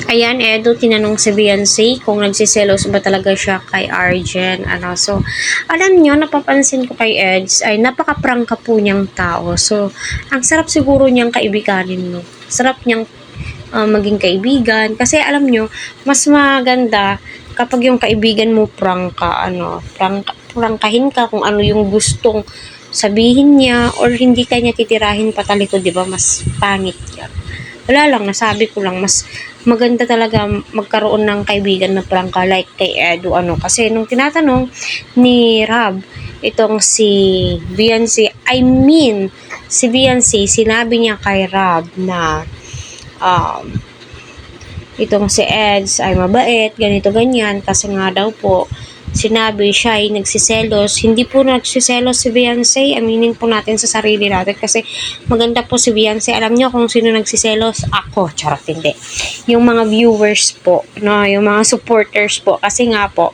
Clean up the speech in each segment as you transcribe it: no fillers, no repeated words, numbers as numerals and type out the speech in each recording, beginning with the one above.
Ayan, Edo, tinanong si Beyonce kung nagsiselos ba talaga siya kay Arjen. So, alam nyo, napapansin ko kay Eds ay napaka-prangka po niyang tao. So, ang sarap siguro niyang kaibiganin, no? Sarap niyang maging kaibigan. Kasi alam nyo, mas maganda kapag yung kaibigan mo prangkahin ka kung ano yung gustong sabihin niya or hindi kanya titirahin patalikod, di ba? Mas pangit yan. Wala lang, nasabi ko lang, mas maganda talaga magkaroon ng kaibigan na prangka like kay Edu, kasi nung tinatanong ni Rob, itong si Beyonce, si Beyonce, sinabi niya kay Rob na, itong si Eds ay mabait, ganito ganyan, kasi nga daw po, sinabi siya ay nagsiselos. Hindi po nagsiselos si Beyonce. Aminin po natin sa sarili natin kasi maganda po si Beyonce. Alam niyo kung sino nagsiselos? Ako. Charot, hindi. Yung mga viewers po, no? Yung mga supporters po. Kasi nga po,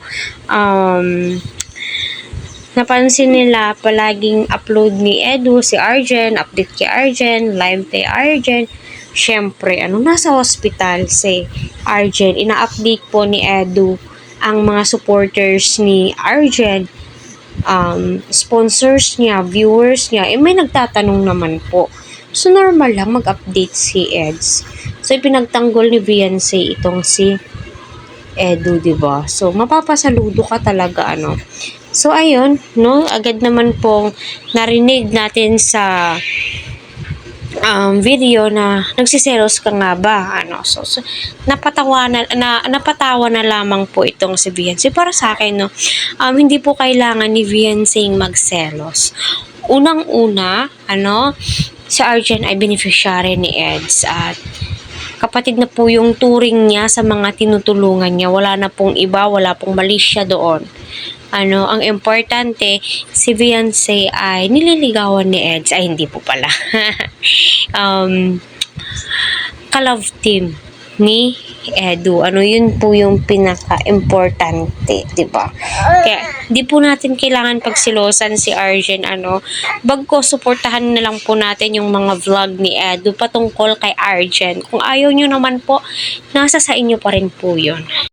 napansin nila palaging upload ni Edu, si Arjen, update kay Arjen, live kay Arjen. Syempre, nasa hospital si Arjen. Ina-update po ni Edu ang mga supporters ni Arjen, sponsors niya, viewers niya, may nagtatanong naman po. So, normal lang mag-update si Eds. So, ipinagtanggol ni Beyonce itong si Edu, diba? So, mapapasaludo ka talaga, So, ayun, no? Agad naman pong narinig natin sa video na nagsiselos ka nga ba, so napatawa na lamang po itong si Beyonce. Para sa akin, hindi po kailangan ni Beyonce magselos. Unang-una, si Arjen ay beneficiary ni Eds at kapatid na po yung turing niya sa mga tinutulungan niya. Wala na pong iba, wala pong mali siya doon. Ang importante, si Beyonce ay nililigawan ni Eds. Ay, hindi po pala. Ka-love team ni Edu. Yun po yung pinaka-importante, diba? Kaya, di po natin kailangan pagsilosan si Arjen, bagko, suportahan na lang po natin yung mga vlog ni Edu patungkol kay Arjen. Kung ayaw nyo naman po, nasa sa inyo pa rin po yun.